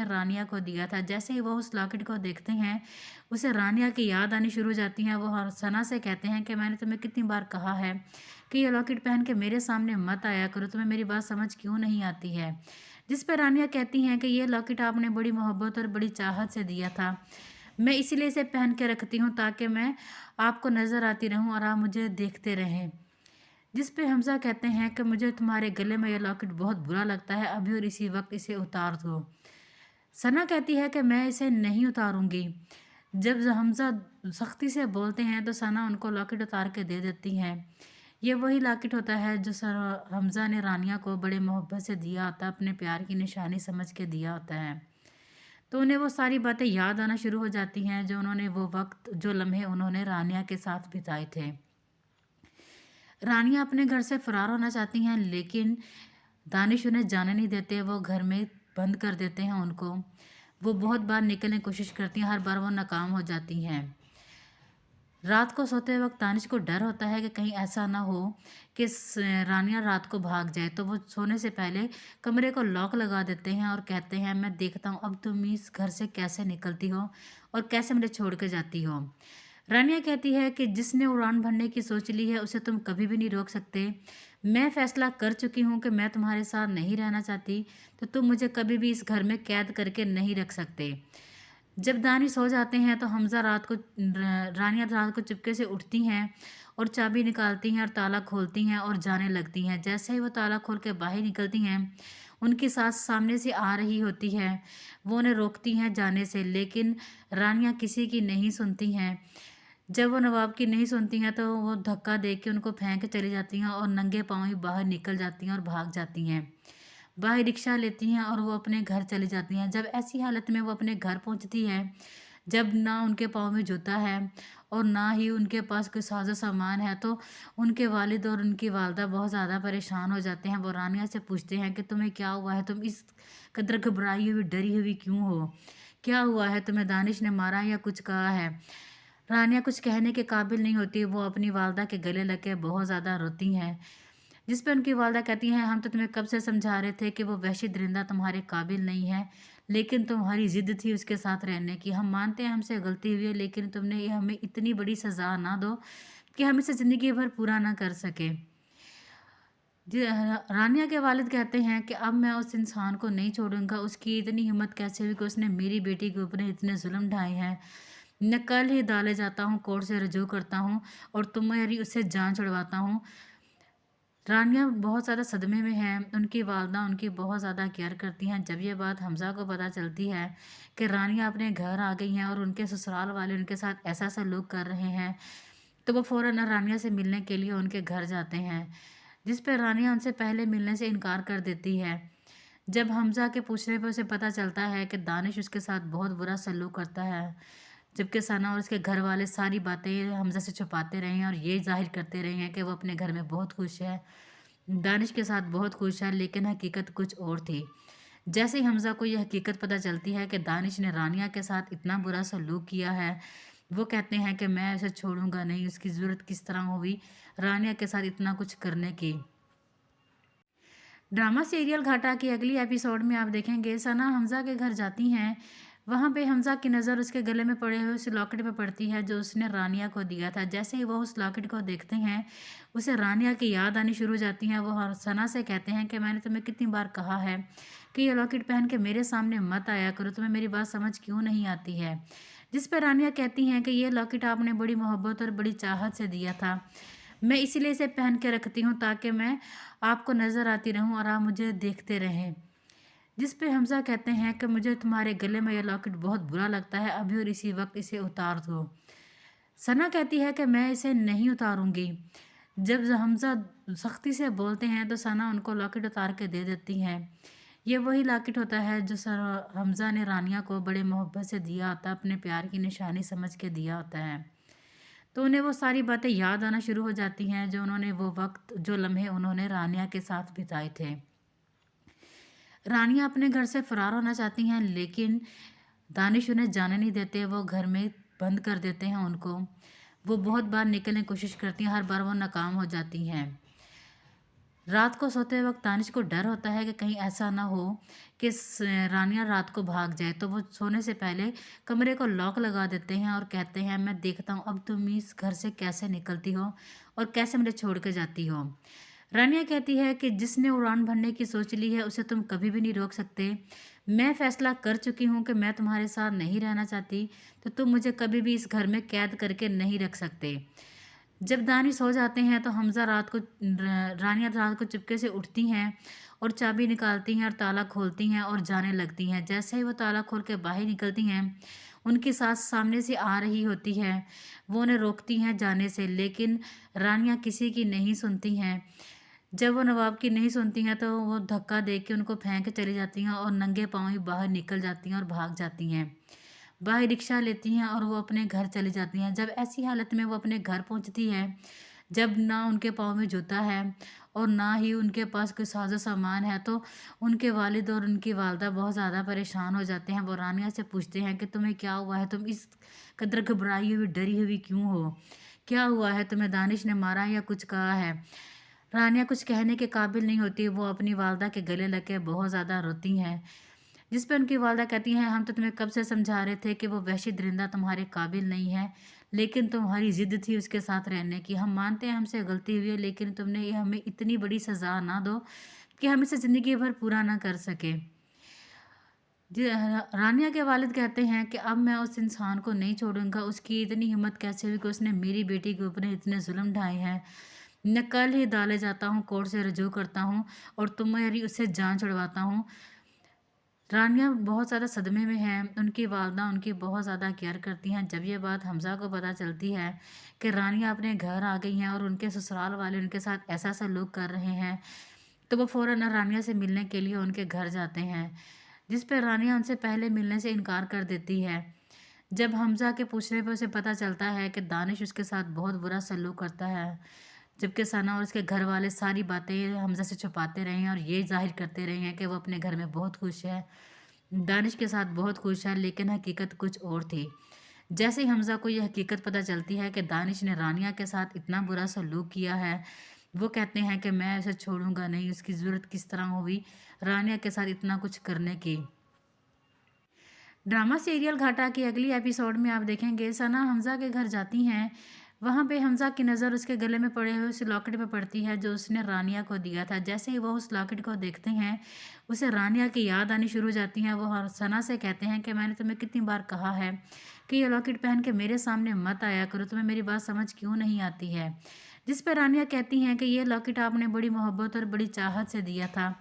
रानिया को दिया था। जैसे ही वो उस लॉकेट को देखते हैं, उसे रानिया की याद आनी शुरू हो जाती है। वो सना से कहते हैं कि मैंने तुम्हें कितनी बार कहा है कि ये लॉकेट पहन के मेरे सामने मत आया करो, तुम्हें मेरी बात समझ क्यों नहीं आती है। जिस पर रानिया कहती हैं कि ये लॉकेट आपने बड़ी मोहब्बत और बड़ी चाहत से दिया था। मैं इसीलिए इसे पहन के रखती हूँ ताकि मैं आपको नज़र आती रहूँ और आप मुझे देखते रहें। जिस पे हमज़ा कहते हैं कि मुझे तुम्हारे गले में ये लॉकेट बहुत बुरा लगता है, अभी और इसी वक्त इसे उतार दो। सना कहती है कि मैं इसे नहीं उतारूंगी। जब हमज़ा सख्ती से बोलते हैं तो सना उनको लॉकेट उतार के दे देती हैं। ये वही लॉकेट होता है जो हमज़ा ने रानिया को बड़े मोहब्बत से दिया होता है, अपने प्यार की निशानी समझ के दिया होता है। तो उन्हें वो सारी बातें याद आना शुरू हो जाती हैं जो उन्होंने वो वक्त जो लम्हे उन्होंने रानिया के साथ बिताए थे। रानिया अपने घर से फरार होना चाहती हैं, लेकिन दानिश उन्हें जाने नहीं देते। वो घर में बंद कर देते हैं उनको। वो बहुत बार निकलने की कोशिश करती हैं, हर बार वो नाकाम हो जाती हैं। रात को सोते वक्त दानिश को डर होता है कि कहीं ऐसा ना हो कि रानिया रात को भाग जाए। तो वो सोने से पहले कमरे को लॉक लगा देते हैं और कहते हैं, मैं देखता हूँ अब तुम इस घर से कैसे निकलती हो और कैसे मुझे छोड़ के जाती हो। रानिया कहती है कि जिसने उड़ान भरने की सोच ली है उसे तुम कभी भी नहीं रोक सकते। मैं फैसला कर चुकी हूँ कि मैं तुम्हारे साथ नहीं रहना चाहती, तो तुम मुझे कभी भी इस घर में कैद करके नहीं रख सकते। जब दानिश सो जाते हैं तो हमज़ा रानिया रात को चुपके से उठती हैं और चाबी निकालती हैं और ताला खोलती हैं और जाने लगती हैं। जैसे ही वो ताला खोल के बाहर निकलती हैं, उनकी सास सामने से आ रही होती है। वो उन्हें रोकती हैं जाने से, लेकिन रानिया किसी की नहीं सुनती हैं। जब वो नवाब की नहीं सुनती हैं तो वो धक्का दे के उनको फेंक के चली जाती हैं और नंगे पाँव ही बाहर निकल जाती हैं और भाग जाती हैं। बाहर रिक्शा लेती हैं और वो अपने घर चली जाती हैं। जब ऐसी हालत में वो अपने घर पहुंचती है, जब ना उनके पाँव में जूता है और ना ही उनके पास कोई साजो सामान है, तो उनके वालिद और उनकी वालदा बहुत ज़्यादा परेशान हो जाते हैं। वो रानिया से पूछते हैं कि तुम्हें क्या हुआ है, तुम इस कदर घबराई हुई डरी हुई क्यों हो, क्या हुआ है, तुम्हें दानिश ने मारा या कुछ कहा है। रानिया कुछ कहने के काबिल नहीं होती। वो अपनी वालदा के गले लग के बहुत ज़्यादा रोती हैं। जिस पे उनकी वालदा कहती हैं, हम तो तुम्हें कब से समझा रहे थे कि वो वहशी दरिंदा तुम्हारे काबिल नहीं है, लेकिन तुम्हारी ज़िद थी उसके साथ रहने की। हम मानते हैं हमसे गलती हुई है, लेकिन तुमने ये हमें इतनी बड़ी सज़ा ना दो कि हम इसे ज़िंदगी भर पूरा ना कर सके। रानिया के वालिद कहते हैं कि अब मैं उस इंसान को नहीं छोड़ूंगा। उसकी इतनी हिम्मत कैसे हुई कि उसने मेरी बेटी के ऊपर इतने जुल्म ढाए हैं। मैं कल ही डाले जाता हूँ, कोर्ट से रजू करता हूँ और तुम्हारी उससे जान छुड़वाता हूँ। रानिया बहुत ज़्यादा सदमे में हैं। उनकी वालदा उनकी बहुत ज़्यादा केयर करती हैं। जब ये बात हमज़ा को पता चलती है कि रानिया अपने घर आ गई हैं और उनके ससुराल वाले उनके साथ ऐसा सलूक कर रहे हैं, तो वो फ़ौरन रानिया से मिलने के लिए उनके घर जाते हैं। जिस पर रानिया उनसे पहले मिलने से इनकार कर देती है। जब हमज़ा के पूछने पर उसे पता चलता है कि दानिश उसके साथ बहुत बुरा सलूक करता है, जबकि सना और उसके घर वाले सारी बातें हमज़ा से छुपाते रहे हैं और ये जाहिर करते रहे हैं कि वो अपने घर में बहुत खुश है, दानिश के साथ बहुत खुश है, लेकिन हकीकत कुछ और थी। जैसे ही हमज़ा को यह हकीकत पता चलती है कि दानिश ने रानिया के साथ इतना बुरा सलूक किया है, वो कहते हैं कि मैं उसे छोड़ूंगा नहीं। उसकी ज़रूरत किस तरह हुई रानिया के साथ इतना कुछ करने की। ड्रामा सीरियल घाटा की अगली एपिसोड में आप देखेंगे, सना हमज़ा के घर जाती हैं। वहाँ पे हमज़ा की नज़र उसके गले में पड़े हुए उस लॉकेट पे पड़ती है जो उसने रानिया को दिया था। जैसे ही वो उस लॉकेट को देखते हैं, उसे रानिया की याद आनी शुरू हो जाती है। वो सना से कहते हैं कि मैंने तुम्हें कितनी बार कहा है कि ये लॉकेट पहन के मेरे सामने मत आया करो, तुम्हें मेरी बात समझ क्यों नहीं आती है। जिस पर रानिया कहती हैं कि ये लॉकेट आपने बड़ी मोहब्बत और बड़ी चाहत से दिया था। मैं इसीलिए इसे पहन के रखती हूँ ताकि मैं आपको नज़र आती रहूँ और आप मुझे देखते रहें। जिस पे हमज़ा कहते हैं कि मुझे तुम्हारे गले में ये लॉकेट बहुत बुरा लगता है, अभी और इसी वक्त इसे उतार दो। सना कहती है कि मैं इसे नहीं उतारूंगी। जब हमज़ा सख्ती से बोलते हैं तो सना उनको लॉकेट उतार के दे देती हैं। ये वही लॉकेट होता है जो हमज़ा ने रानिया को बड़े मोहब्बत से दिया होता है, अपने प्यार की निशानी समझ के दिया होता है। तो उन्हें वो सारी बातें याद आना शुरू हो जाती हैं जो उन्होंने वो वक्त जो लम्हे उन्होंने रानिया के साथ बिताए थे। रानिया अपने घर से फरार होना चाहती हैं, लेकिन दानिश उन्हें जाने नहीं देते। वो घर में बंद कर देते हैं उनको। वो बहुत बार निकलने की कोशिश करती हैं, हर बार वो नाकाम हो जाती हैं। रात को सोते वक्त दानिश को डर होता है कि कहीं ऐसा ना हो कि रानिया रात को भाग जाए, तो वो सोने से पहले कमरे को लॉक लगा देते हैं और कहते हैं, मैं देखता हूँ अब तुम इस घर से कैसे निकलती हो और कैसे मुझे छोड़ के जाती हो। रानिया कहती है कि जिसने उड़ान भरने की सोच ली है उसे तुम कभी भी नहीं रोक सकते। मैं फैसला कर चुकी हूँ कि मैं तुम्हारे साथ नहीं रहना चाहती, तो तुम मुझे कभी भी इस घर में कैद करके नहीं रख सकते। जब दानिश सो जाते हैं तो हमजा रानिया रात को चुपके से उठती हैं और चाबी निकालती हैं और ताला खोलती हैं और जाने लगती हैं। जैसे ही वो ताला खोल के बाहर निकलती हैं, उनकी सास सामने से आ रही होती है। वो उन्हें रोकती हैं जाने से, लेकिन रानियां किसी की नहीं सुनती हैं। जब वो नवाब की नहीं सुनती हैं तो वो धक्का दे के उनको फेंक के चली जाती हैं और नंगे पाँव ही बाहर निकल जाती हैं और भाग जाती हैं। बाहर रिक्शा लेती हैं और वो अपने घर चली जाती हैं। जब ऐसी हालत में वो अपने घर पहुंचती है, जब ना उनके पाँव में जूता है और ना ही उनके पास कोई साजो सामान है, तो उनके वालिद और उनकी वालदा बहुत ज़्यादा परेशान हो जाते हैं। वो रानिया से पूछते हैं कि तुम्हें क्या हुआ है, तुम इस कदर घबराई हुई डरी हुई क्यों हो, क्या हुआ है, तुम्हें दानिश ने मारा या कुछ कहा है। रानिया कुछ कहने के काबिल नहीं होती, वो अपनी वालदा के गले लग के बहुत ज़्यादा रोती हैं। जिस पे उनकी वालदा कहती हैं, हम तो तुम्हें कब से समझा रहे थे कि वो वहशी दरिंदा तुम्हारे काबिल नहीं है, लेकिन तुम्हारी जिद थी उसके साथ रहने की। हम मानते हैं हमसे गलती हुई है, लेकिन तुमने ये हमें इतनी बड़ी सज़ा ना दो कि हम इसे ज़िंदगी भर पूरा ना कर सके। रानिया के वालिद कहते हैं कि अब मैं उस इंसान को नहीं छोड़ूंगा। उसकी इतनी हिम्मत कैसे हुई कि उसने मेरी बेटी के ऊपर इतने जुल्म ढाए हैं। मैं कल ही अदालत जाता हूँ, कोर्ट से रजू करता हूँ और तुम्हारी उससे जान छुड़वाता हूँ। रानिया बहुत ज़्यादा सदमे में है। उनकी वालदा उनकी बहुत ज़्यादा केयर करती हैं। जब ये बात हमजा को पता चलती है कि रानिया अपने घर आ गई हैं और उनके ससुराल वाले उनके साथ ऐसा सलूक कर रहे हैं, तो वो फ़ौरन रानिया से मिलने के लिए उनके घर जाते हैं, जिस पर रानिया उनसे पहले मिलने से इनकार कर देती है। जब हमजा के पूछने पर उसे पता चलता है कि दानिश उसके साथ बहुत बुरा सलूक करता है, जबकि सना और उसके घर वाले सारी बातें हमजा से छुपाते रहे हैं और ये जाहिर करते रहे हैं कि वो अपने घर में बहुत खुश है, दानिश के साथ बहुत खुश है, लेकिन हकीकत कुछ और थी। जैसे ही हमजा को यह हकीकत पता चलती है कि दानिश ने रानिया के साथ इतना बुरा सलूक किया है, वो कहते हैं कि मैं उसे छोड़ूंगा नहीं। उसकी ज़रूरत किस तरह हुई रानिया के साथ इतना कुछ करने की। ड्रामा सीरियल घाटा की अगली एपिसोड में आप देखेंगे सना हमजा के घर जाती हैं। वहाँ पे हमजा की नज़र उसके गले में पड़े हुए उस लॉकेट पे पड़ती है जो उसने रानिया को दिया था। जैसे ही वो उस लॉकेट को देखते हैं, उसे रानिया की याद आनी शुरू हो जाती है। वो सना से कहते हैं कि मैंने तुम्हें कितनी बार कहा है कि ये लॉकेट पहन के मेरे सामने मत आया करो, तुम्हें मेरी बात समझ क्यों नहीं आती है। जिस पर रानिया कहती हैं कि ये लॉकेट आपने बड़ी मोहब्बत और बड़ी चाहत से दिया था,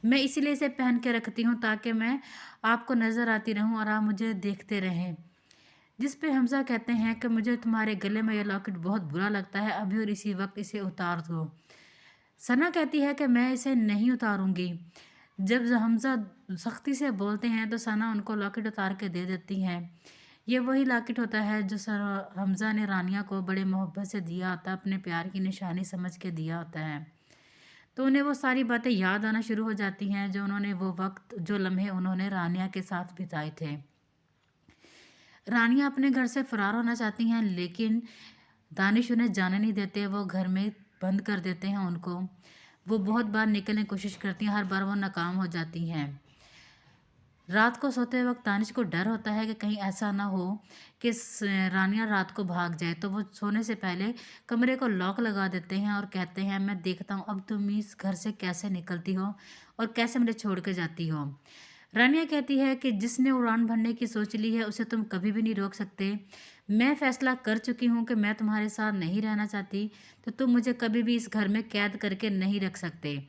मैं इसीलिए इसे पहन के रखती हूँ ताकि मैं आपको नज़र आती रहूँ और आप मुझे देखते रहें। जिस पे हमजा कहते हैं कि मुझे तुम्हारे गले में यह लॉकेट बहुत बुरा लगता है, अभी और इसी वक्त इसे उतार दो। सना कहती है कि मैं इसे नहीं उतारूंगी। जब हमजा सख्ती से बोलते हैं तो सना उनको लॉकेट उतार के दे देती हैं। ये वही लॉकेट होता है जो हमजा ने रानिया को बड़े मोहब्बत से दिया होता है, अपने प्यार की निशानी समझ के दिया होता है। तो उन्हें वो सारी बातें याद आना शुरू हो जाती हैं जो उन्होंने वो वक्त जो लम्हे उन्होंने रानिया के साथ बिताए थे। रानिया अपने घर से फरार होना चाहती हैं, लेकिन दानिश उन्हें जाने नहीं देते। वो घर में बंद कर देते हैं उनको। वो बहुत बार निकलने की कोशिश करती हैं, हर बार वो नाकाम हो जाती हैं। रात को सोते वक्त दानिश को डर होता है कि कहीं ऐसा ना हो कि रानिया रात को भाग जाए, तो वो सोने से पहले कमरे को लॉक लगा देते हैं और कहते हैं, मैं देखता हूँ अब तुम इस घर से कैसे निकलती हो और कैसे मुझे छोड़ के जाती हो। रानिया कहती है कि जिसने उड़ान भरने की सोच ली है उसे तुम कभी भी नहीं रोक सकते। मैं फैसला कर चुकी हूँ कि मैं तुम्हारे साथ नहीं रहना चाहती, तो तुम मुझे कभी भी इस घर में कैद करके नहीं रख सकते।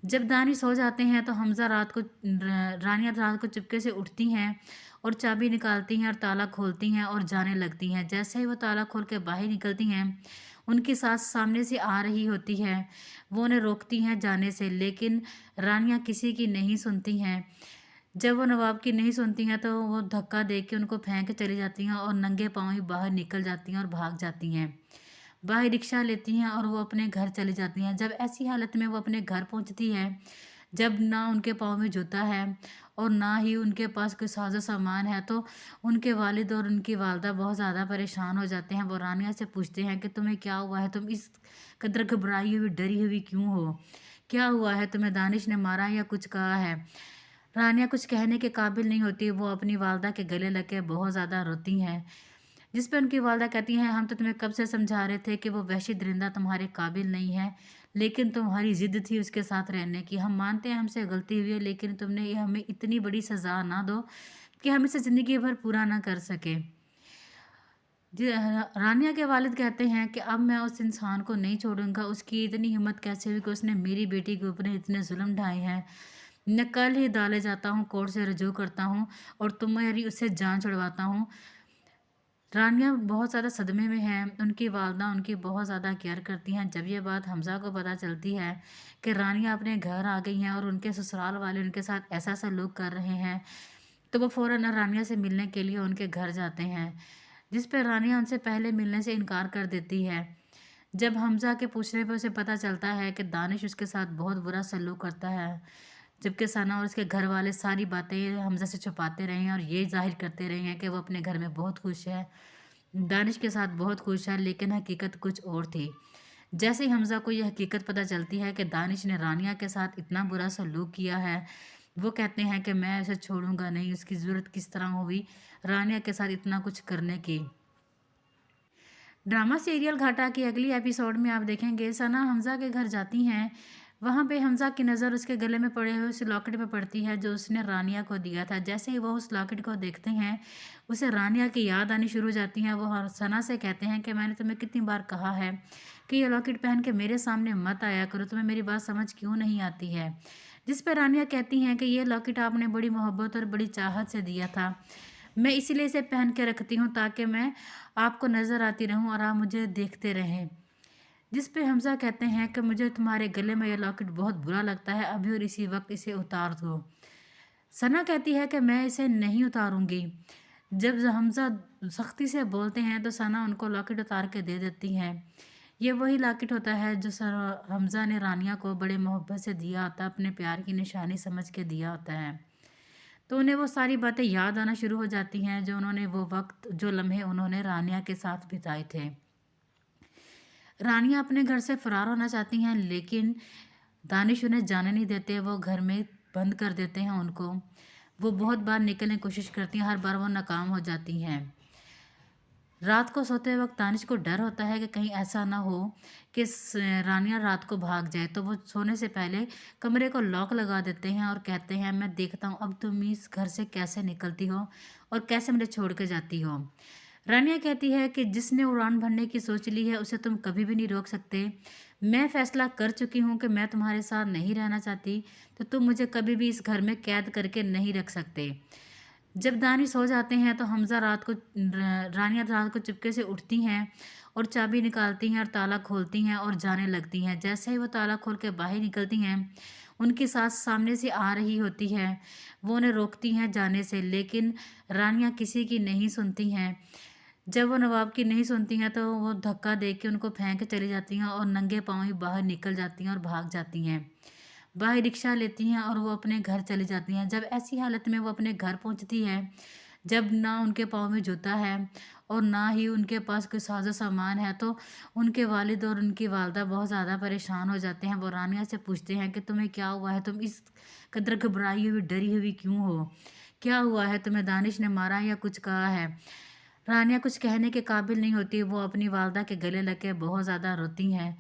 जब दानिश सो जाते हैं तो रानिया रात को चुपके से उठती हैं और चाबी निकालती हैं और ताला खोलती हैं और जाने लगती हैं। जैसे ही वो ताला खोल के बाहर निकलती हैं, उनकी सास सामने से आ रही होती है। वो उन्हें रोकती हैं जाने से, लेकिन रानिया किसी की नहीं सुनती हैं। जब वो नवाब की नहीं सुनती हैं तो वो धक्का दे के उनको फेंक के चली जाती हैं और नंगे पाँव ही बाहर निकल जाती हैं और भाग जाती हैं। बाहर रिक्शा लेती हैं और वो अपने घर चली जाती हैं। जब ऐसी हालत में वो अपने घर पहुंचती है, जब ना उनके पाँव में जूता है और ना ही उनके पास कोई साजो सामान है। तो उनके वालिद और उनकी वालदा बहुत ज़्यादा परेशान हो जाते हैं। वो रानिया से पूछते हैं कि तुम्हें क्या हुआ है? तुम इस कदर घबराई हुई, डरी हुई क्यों हो? क्या हुआ है? तुम्हें दानिश ने मारा या कुछ कहा है? रानिया कुछ कहने के काबिल नहीं होती। वो अपनी वालदा के गले लग के बहुत ज़्यादा रोती हैं। जिस पे उनकी वालदा कहती हैं, हम तो तुम्हें कब से समझा रहे थे कि वो वहशी दरिंदा तुम्हारे काबिल नहीं है, लेकिन तुम्हारी ज़िद थी उसके साथ रहने की। हम मानते हैं हमसे गलती हुई है, लेकिन तुमने ये हमें इतनी बड़ी सज़ा ना दो कि हम इसे ज़िंदगी भर पूरा ना कर सके। रानिया के वालिद कहते हैं कि अब मैं उस इंसान को नहीं छोड़ूंगा। उसकी इतनी हिम्मत कैसे हुई कि उसने मेरी बेटी के ऊपर इतने जुल्म ढाए हैं। मैं कल ही डाले जाता हूँ, कोर्ट से रजू करता हूँ और तुम्हारी उससे जान छुड़वाता हूँ। रानिया बहुत ज़्यादा सदमे में है। उनकी वालदा उनकी बहुत ज़्यादा केयर करती हैं। जब ये बात हमज़ा को पता चलती है कि रानिया अपने घर आ गई हैं और उनके ससुराल वाले उनके साथ ऐसा सलूक कर रहे हैं, तो वो फ़ौरन रानिया से मिलने के लिए उनके घर जाते हैं। जिस पर रानिया उनसे पहले मिलने से इनकार कर देती है। जब हमज़ा के पूछने पर उसे पता चलता है कि दानिश उसके साथ बहुत बुरा सलूक करता है, जबकि सना और उसके घर वाले सारी बातें हमज़ा से छुपाते रहे हैं और ये जाहिर करते रहे हैं कि वो अपने घर में बहुत खुश है, दानिश के साथ बहुत खुश है, लेकिन हकीकत कुछ और थी। जैसे ही हमज़ा को यह हकीकत पता चलती है कि दानिश ने रानिया के साथ इतना बुरा सलूक किया है, वो कहते हैं कि मैं उसे छोड़ूंगा नहीं। उसकी ज़रूरत किस तरह हुई रानिया के साथ इतना कुछ करने की। ड्रामा सीरियल घाटा की अगली एपिसोड में आप देखेंगे सना हमज़ा के घर जाती हैं। वहाँ पे हमज़ा की नज़र उसके गले में पड़े हुए उस लॉकेट पे पड़ती है जो उसने रानिया को दिया था। जैसे ही वो उस लॉकेट को देखते हैं, उसे रानिया की याद आनी शुरू हो जाती है। वो सना से कहते हैं कि मैंने तुम्हें कितनी बार कहा है कि ये लॉकेट पहन के मेरे सामने मत आया करो, तुम्हें मेरी बात समझ क्यों नहीं आती है? जिस पर रानिया कहती हैं कि ये लॉकेट आपने बड़ी मोहब्बत और बड़ी चाहत से दिया था। मैं इसीलिए इसे पहन के रखती हूँ ताकि मैं आपको नज़र आती रहूँ और आप मुझे देखते रहें। जिस पे हमज़ा कहते हैं कि मुझे तुम्हारे गले में यह लॉकेट बहुत बुरा लगता है, अभी और इसी वक्त इसे उतार दो। सना कहती है कि मैं इसे नहीं उतारूंगी। जब हमज़ा सख्ती से बोलते हैं तो सना उनको लॉकेट उतार के दे देती हैं। ये वही लॉकेट होता है जो हमज़ा ने रानिया को बड़े मोहब्बत से दिया होता है, अपने प्यार की निशानी समझ के दिया होता है। तो उन्हें वो सारी बातें याद आना शुरू हो जाती हैं जो उन्होंने वो वक्त, जो लम्हे उन्होंने रानिया के साथ बिताए थे। रानिया अपने घर से फरार होना चाहती हैं, लेकिन दानिश उन्हें जाने नहीं देते। वो घर में बंद कर देते हैं उनको। वो बहुत बार निकलने की कोशिश करती हैं, हर बार वो नाकाम हो जाती हैं। रात को सोते वक्त दानिश को डर होता है कि कहीं ऐसा ना हो कि रानिया रात को भाग जाए। तो वो सोने से पहले कमरे को लॉक लगा देते हैं और कहते हैं, मैं देखता हूँ अब तुम इस घर से कैसे निकलती हो और कैसे मुझे छोड़ के जाती हो। रानिया कहती है कि जिसने उड़ान भरने की सोच ली है उसे तुम कभी भी नहीं रोक सकते। मैं फैसला कर चुकी हूँ कि मैं तुम्हारे साथ नहीं रहना चाहती, तो तुम मुझे कभी भी इस घर में कैद करके नहीं रख सकते। जब दानिश सो जाते हैं तो हमज़ा रानिया रात को चुपके से उठती हैं और चाबी निकालती हैं और ताला खोलती हैं और जाने लगती हैं। जैसे ही वो ताला खोल के बाहर निकलती हैं, उनकी सास सामने से आ रही होती है। वो उन्हें रोकती हैं जाने से, लेकिन रानिया किसी की नहीं सुनती हैं। जब वो नवाब की नहीं सुनती हैं तो वो धक्का दे के उनको फेंक के चली जाती हैं और नंगे पाँव ही बाहर निकल जाती हैं और भाग जाती हैं। बाहर रिक्शा लेती हैं और वो अपने घर चली जाती हैं। जब ऐसी हालत में वो अपने घर पहुंचती है, जब ना उनके पाँव में जूता है और ना ही उनके पास कोई साजो सामान है, तो उनके वालिद और उनकी वालदा बहुत ज़्यादा परेशान हो जाते हैं। वो रानिया से पूछते हैं कि तुम्हें क्या हुआ है? तुम इस कदर घबराई हुई, डरी हुई क्यों हो? क्या हुआ है? तुम्हें दानिश ने मारा या कुछ कहा है? रानिया कुछ कहने के काबिल नहीं होती। वो अपनी वालदा के गले लग के बहुत ज़्यादा रोती हैं।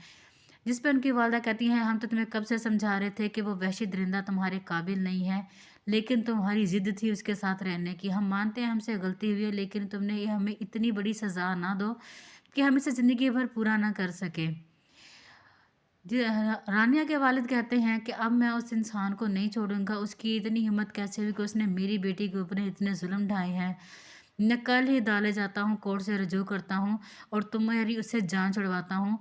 जिस पे उनकी वालदा कहती हैं, हम तो तुम्हें कब से समझा रहे थे कि वो वहशी दरिंदा तुम्हारे काबिल नहीं है, लेकिन तुम्हारी ज़िद थी उसके साथ रहने की। हम मानते हैं हमसे गलती हुई है, लेकिन तुमने ये हमें इतनी बड़ी सज़ा ना दो कि हम इसे ज़िंदगी भर पूरा ना कर सके। रानिया के वालिद कहते हैं कि अब मैं उस इंसान को नहीं छोड़ूंगा। उसकी इतनी हिम्मत कैसे हुई कि उसने मेरी बेटी के ऊपर इतने जुल्म ढाए हैं। मैं कल ही डाले जाता हूँ, कोर्ट से रजू करता हूँ और तुम्हारी उससे जान छुड़वाता हूँ।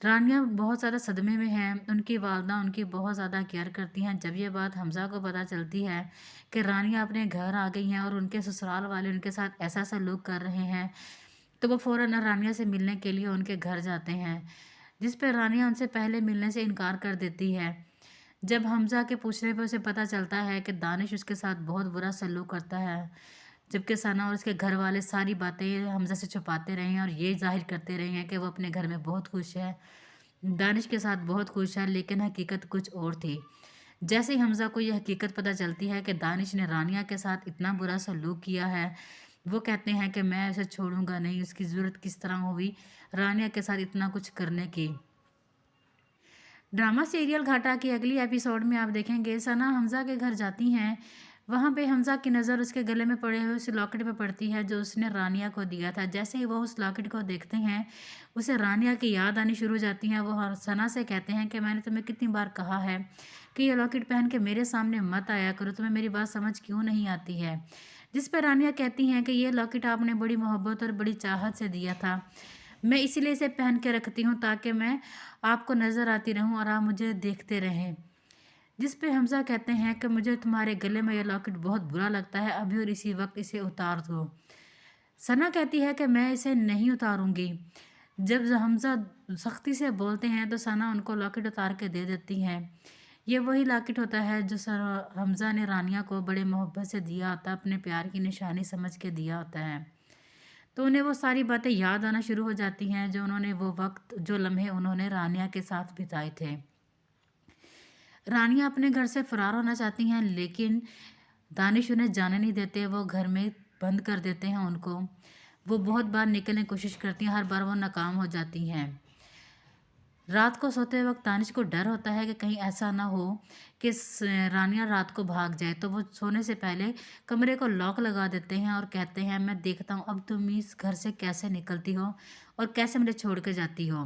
रानिया बहुत ज़्यादा सदमे में है। उनकी वालदा उनकी बहुत ज़्यादा केयर करती हैं। जब ये बात हमज़ा को पता चलती है कि रानिया अपने घर आ गई हैं और उनके ससुराल वाले उनके साथ ऐसा सलूक कर रहे हैं, तो वो फ़ौरन रानिया से मिलने के लिए उनके घर जाते हैं। जिस पर रानिया उनसे पहले मिलने से इनकार कर देती है। जब हमज़ा के पूछने पे उसे पता चलता है कि दानिश उसके साथ बहुत बुरा सलूक करता है, जबकि सना और उसके घर वाले सारी बातें हमज़ा से छुपाते रहे हैं और ये ज़ाहिर करते रहे हैं कि वो अपने घर में बहुत खुश है, दानिश के साथ बहुत खुश है, लेकिन हकीकत कुछ और थी। जैसे ही हमज़ा को यह हकीकत पता चलती है कि दानिश ने रानिया के साथ इतना बुरा सलूक किया है, वो कहते हैं कि मैं उसे छोड़ूंगा नहीं, उसकी ज़रूरत किस तरह हुई रानिया के साथ इतना कुछ करने की। ड्रामा सीरियल घाटा की अगली एपिसोड में आप देखेंगे सना हमज़ा के घर जाती हैं। वहाँ पे हमज़ा की नज़र उसके गले में पड़े हुए उस लॉकेट पे पड़ती है जो उसने रानिया को दिया था। जैसे ही वो उस लॉकेट को देखते हैं, उसे रानिया की याद आनी शुरू हो जाती है। वो सना से कहते हैं कि मैंने तुम्हें कितनी बार कहा है कि ये लॉकेट पहन के मेरे सामने मत आया करो, तुम्हें मेरी बात समझ क्यों नहीं आती है। जिस पर रानिया कहती हैं कि ये लॉकेट आपने बड़ी मोहब्बत और बड़ी चाहत से दिया था, मैं इसीलिए इसे पहन के रखती हूँ ताकि मैं आपको नज़र आती रहूँ और आप मुझे देखते रहें। जिस पे हमज़ा कहते हैं कि मुझे तुम्हारे गले में यह लॉकेट बहुत बुरा लगता है, अभी और इसी वक्त इसे उतार दो। सना कहती है कि मैं इसे नहीं उतारूंगी। जब हमज़ा सख्ती से बोलते हैं तो सना उनको लॉकेट उतार के दे देती हैं। ये वही लॉकेट होता है जो हमज़ा ने रानिया को बड़े मोहब्बत से दिया होता है, अपने प्यार की निशानी समझ के दिया होता है। तो उन्हें वो सारी बातें याद आना शुरू हो जाती हैं जो उन्होंने वो वक्त जो लम्हे उन्होंने रानिया के साथ बिताए थे। रानिया अपने घर से फरार होना चाहती हैं, लेकिन दानिश उन्हें जाने नहीं देते, वो घर में बंद कर देते हैं उनको। वो बहुत बार निकलने की कोशिश करती हैं, हर बार वो नाकाम हो जाती हैं। रात को सोते वक्त दानिश को डर होता है कि कहीं ऐसा ना हो कि रानिया रात को भाग जाए, तो वो सोने से पहले कमरे को लॉक लगा देते हैं और कहते हैं मैं देखता हूँ अब तुम इस घर से कैसे निकलती हो और कैसे मुझे छोड़ के जाती हो।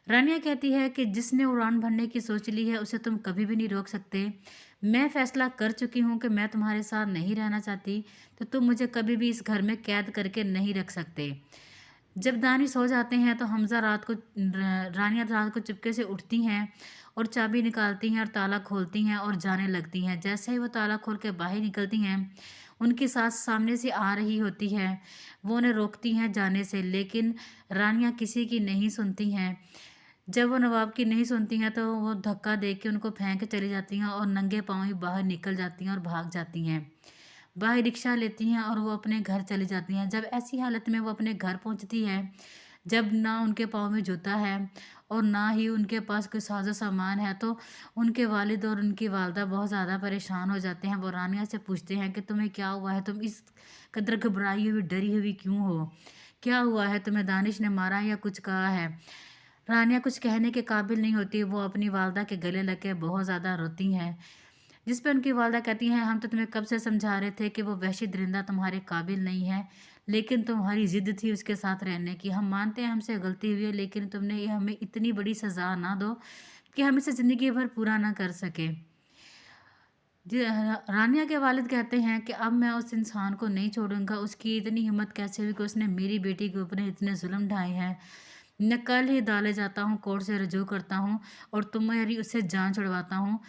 रानिया कहती है कि जिसने उड़ान भरने की सोच ली है उसे तुम कभी भी नहीं रोक सकते। मैं फैसला कर चुकी हूँ कि मैं तुम्हारे साथ नहीं रहना चाहती, तो तुम मुझे कभी भी इस घर में कैद करके नहीं रख सकते। जब दानिश सो जाते हैं तो हमज़ा रानिया रात को चुपके से उठती हैं और चाबी निकालती हैं और ताला खोलती हैं और जाने लगती हैं। जैसे ही वो ताला खोल के बाहर निकलती हैं, उनकी सास सामने से आ रही होती है। वो उन्हें रोकती हैं जाने से, लेकिन रानिया किसी की नहीं सुनती हैं। जब वो नवाब की नहीं सुनती हैं तो वो धक्का दे के उनको फेंक के चली जाती हैं और नंगे पाँव ही बाहर निकल जाती हैं और भाग जाती हैं। बाहर रिक्शा लेती हैं और वो अपने घर चली जाती हैं। जब ऐसी हालत में वो अपने घर पहुंचती है, जब ना उनके पाँव में जूता है और ना ही उनके पास कोई साजो सामान है, तो उनके वालिद और उनकी वालदा बहुत ज़्यादा परेशान हो जाते हैं। वो रानिया से पूछते हैं कि तुम्हें क्या हुआ है, तुम इस कदर घबराई हुई डरी हुई क्यों हो, क्या हुआ है, तुम्हें दानिश ने मारा या कुछ कहा है। रानिया कुछ कहने के काबिल नहीं होती, वो अपनी वालदा के गले लग के बहुत ज़्यादा रोती हैं। जिस पे उनकी वालदा कहती हैं हम तो तुम्हें कब से समझा रहे थे कि वो वहशी दरिंदा तुम्हारे काबिल नहीं है, लेकिन तुम्हारी ज़िद थी उसके साथ रहने की। हम मानते हैं हमसे गलती हुई है, लेकिन तुमने ये हमें इतनी बड़ी सज़ा ना दो कि हम इसे ज़िंदगी भर पूरा ना कर सके। रानिया के वालिद कहते हैं कि अब मैं उस इंसान को नहीं छोड़ूंगा। उसकी इतनी हिम्मत कैसे हुई कि उसने मेरी बेटी के ऊपर इतने जुल्म ढाए हैं। मैं कल ही डाले जाता हूँ, कोर्ट से रजू करता हूँ और तुम्हारी उससे जान छुड़वाता हूँ।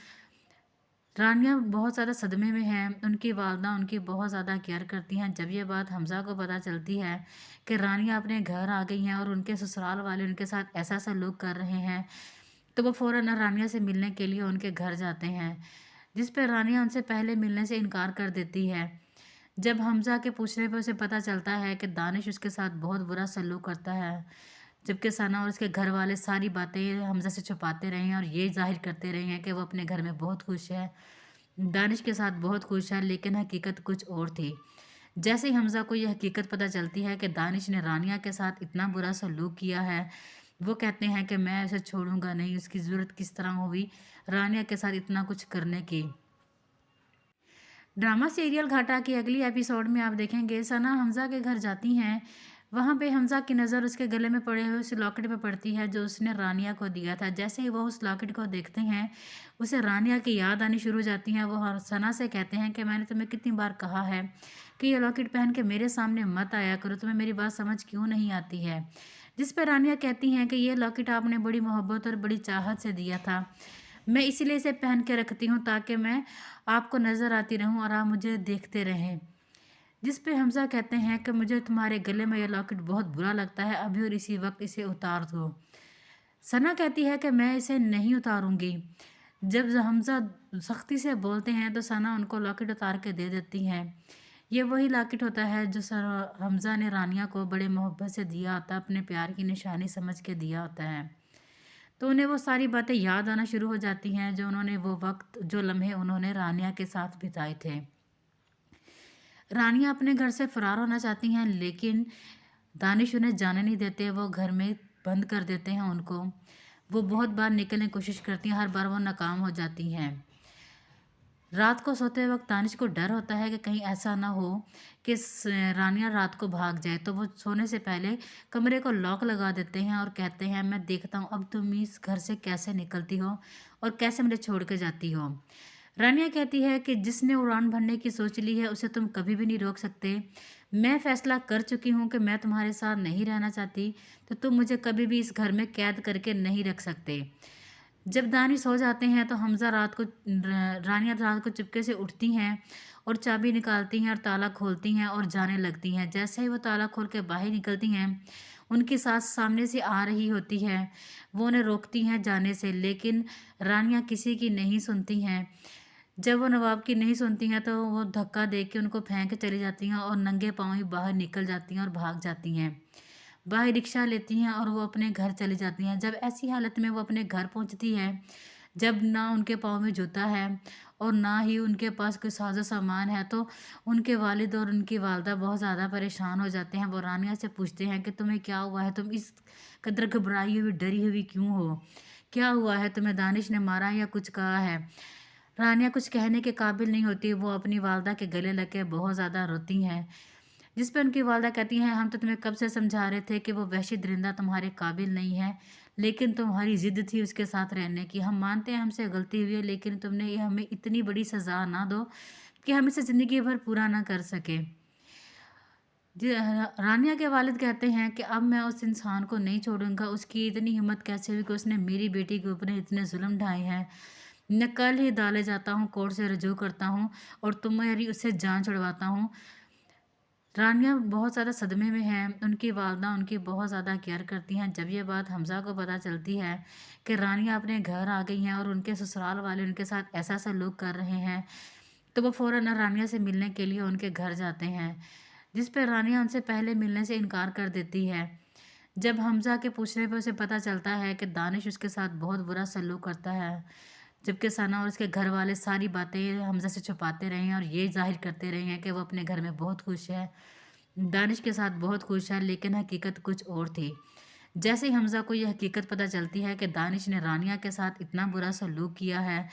रानिया बहुत ज़्यादा सदमे में हैं। उनकी वालदा उनकी बहुत ज़्यादा केयर करती हैं। जब ये बात हमज़ा को पता चलती है कि रानिया अपने घर आ गई हैं और उनके ससुराल वाले उनके साथ ऐसा सलूक कर रहे हैं, तो वो फ़ौरन रानिया से मिलने के लिए उनके घर जाते हैं, जिस पर रानिया उनसे पहले मिलने से इनकार कर देती है। जब हमज़ा के पूछने पर उसे पता चलता है कि दानिश उसके साथ बहुत बुरा सलूक करता है, जबकि सना और उसके घर वाले सारी बातें हमज़ा से छुपाते रहे हैं और ये ज़ाहिर करते रहे हैं कि वो अपने घर में बहुत खुश है, दानिश के साथ बहुत खुश है, लेकिन हकीकत कुछ और थी। जैसे ही हमज़ा को यह हकीकत पता चलती है कि दानिश ने रानिया के साथ इतना बुरा सलूक किया है, वो कहते हैं कि मैं उसे छोड़ूंगा नहीं, उसकी ज़रूरत किस तरह हुई रानिया के साथ इतना कुछ करने की। ड्रामा सीरियल घाटा की अगली एपिसोड में आप देखेंगे सना हमज़ा के घर जाती हैं। वहाँ पे हमज़ा की नज़र उसके गले में पड़े हुए उस लॉकेट पे पड़ती है जो उसने रानिया को दिया था। जैसे ही वो उस लॉकेट को देखते हैं, उसे रानिया की याद आनी शुरू हो जाती है। वो सना से कहते हैं कि मैंने तुम्हें कितनी बार कहा है कि ये लॉकेट पहन के मेरे सामने मत आया करो, तुम्हें मेरी बात समझ क्यों नहीं आती है। जिस पर रानिया कहती हैं कि ये लॉकेट आपने बड़ी मोहब्बत और बड़ी चाहत से दिया था, मैं इसीलिए इसे पहन के रखती हूँ ताकि मैं आपको नज़र आती रहूँ और आप मुझे देखते रहें। जिस पे हमज़ा कहते हैं कि मुझे तुम्हारे गले में यह लॉकेट बहुत बुरा लगता है, अभी और इसी वक्त इसे उतार दो। सना कहती है कि मैं इसे नहीं उतारूंगी। जब हमज़ा सख्ती से बोलते हैं तो सना उनको लॉकेट उतार के दे देती है। ये वही लॉकेट होता है जो हमज़ा ने रानिया को बड़े मोहब्बत से दिया होता है, अपने प्यार की निशानी समझ के दिया होता है। तो उन्हें वो सारी बातें याद आना शुरू हो जाती हैं जो उन्होंने वो वक़्त, जो लम्हे उन्होंने रानिया के साथ बिताए थे। रानिया अपने घर से फ़रार होना चाहती हैं, लेकिन दानिश उन्हें जाने नहीं देते, वो घर में बंद कर देते हैं उनको। वो बहुत बार निकलने की कोशिश करती हैं, हर बार वो नाकाम हो जाती हैं। रात को सोते वक़्त दानिश को डर होता है कि कहीं ऐसा ना हो कि रानिया रात को भाग जाए, तो वो सोने से पहले कमरे को लॉक लगा देते हैं और कहते हैं, मैं देखता हूँ अब तुम इस घर से कैसे निकलती हो और कैसे मुझे छोड़ के जाती हो। रानिया कहती है कि जिसने उड़ान भरने की सोच ली है उसे तुम कभी भी नहीं रोक सकते। मैं फैसला कर चुकी हूँ कि मैं तुम्हारे साथ नहीं रहना चाहती, तो तुम मुझे कभी भी इस घर में कैद करके नहीं रख सकते। जब दानिश सो जाते हैं तो हमज़ा रानिया रात को चुपके से उठती हैं और चाबी निकालती हैं और ताला खोलती हैं और जाने लगती हैं। जैसे ही वो ताला खोल के बाहर निकलती हैं, उनकी सास सामने से आ रही होती है। वो उन्हें रोकती हैं जाने से, लेकिन रानिया किसी की नहीं सुनती हैं। जब वो नवाब की नहीं सुनती हैं तो वो धक्का दे के उनको फेंक के चली जाती हैं और नंगे पाँव ही बाहर निकल जाती हैं और भाग जाती हैं। बाहर रिक्शा लेती हैं और वो अपने घर चली जाती हैं। जब ऐसी हालत में वो अपने घर पहुंचती है, जब ना उनके पाँव में जूता है और ना ही उनके पास कोई साजो सामान है, तो उनके वालिद और उनकी वालदा बहुत ज़्यादा परेशान हो जाते हैं। वो रानिया से पूछते हैं कि तुम्हें क्या हुआ है, तुम इस कदर घबराई हुई डरी हुई क्यों हो, क्या हुआ है, तुम्हें दानिश ने मारा या कुछ कहा है। रानिया कुछ कहने के काबिल नहीं होती, वो अपनी वालदा के गले लग के बहुत ज़्यादा रोती हैं। जिस पे उनकी वालदा कहती हैं, हम तो तुम्हें कब से समझा रहे थे कि वो वहशी दरिंदा तुम्हारे काबिल नहीं है, लेकिन तुम्हारी ज़िद थी उसके साथ रहने की। हम मानते हैं हमसे गलती हुई है, लेकिन तुमने ये हमें इतनी बड़ी सज़ा ना दो कि हम इसे ज़िंदगी भर पूरा ना कर सके। रानिया के वालिद कहते हैं कि अब मैं उस इंसान को नहीं छोड़ूंगा। उसकी इतनी हिम्मत कैसे हुई कि उसने मेरी बेटी के ऊपर इतने जुल्म ढाए हैं। मैं कल ही डाले जाता हूँ, कोर्ट से रजू करता हूँ और तुम्हारी उससे जान छुड़वाता हूँ। रानिया बहुत ज़्यादा सदमे में हैं। उनकी वालदा उनकी बहुत ज़्यादा केयर करती हैं। जब ये बात हमज़ा को पता चलती है कि रानिया अपने घर आ गई हैं और उनके ससुराल वाले उनके साथ ऐसा सलूक कर रहे हैं, तो वो फ़ौरन रानिया से मिलने के लिए उनके घर जाते हैं, जिस पर रानिया उनसे पहले मिलने से इनकार कर देती है। जब हमज़ा के पूछने पर उसे पता चलता है कि दानिश उसके साथ बहुत बुरा सलूक करता है, जबकि सना और उसके घर वाले सारी बातें हमज़ा से छुपाते रहे हैं और ये ज़ाहिर करते रहे हैं कि वो अपने घर में बहुत खुश है, दानिश के साथ बहुत खुश है, लेकिन हकीकत कुछ और थी। जैसे ही हमज़ा को यह हकीकत पता चलती है कि दानिश ने रानिया के साथ इतना बुरा सलूक किया है,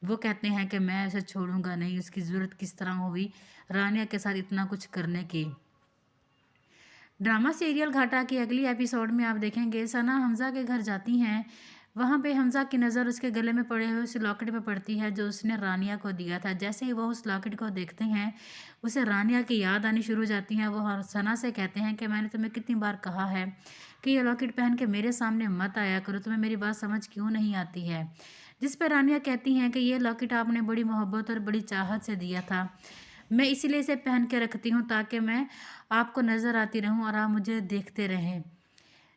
वो कहते हैं कि मैं उसे छोड़ूंगा नहीं। उसकी ज़रूरत किस तरह हुई रानिया के साथ इतना कुछ करने की। ड्रामा सीरियल घाटा की अगली एपिसोड में आप देखेंगे, सना हमज़ा के घर जाती हैं। वहाँ पे हमज़ा की नज़र उसके गले में पड़े हुए उस लॉकेट पे पड़ती है जो उसने रानिया को दिया था। जैसे ही वो उस लॉकेट को देखते हैं, उसे रानिया की याद आनी शुरू हो जाती है। वो सना से कहते हैं कि मैंने तुम्हें कितनी बार कहा है कि ये लॉकेट पहन के मेरे सामने मत आया करो, तुम्हें मेरी बात समझ क्यों नहीं आती है। जिस पर रानिया कहती हैं कि ये लॉकेट आपने बड़ी मोहब्बत और बड़ी चाहत से दिया था, मैं इसीलिए इसे पहन के रखती हूँ ताकि मैं आपको नज़र आती रहूँ और आप मुझे देखते रहें।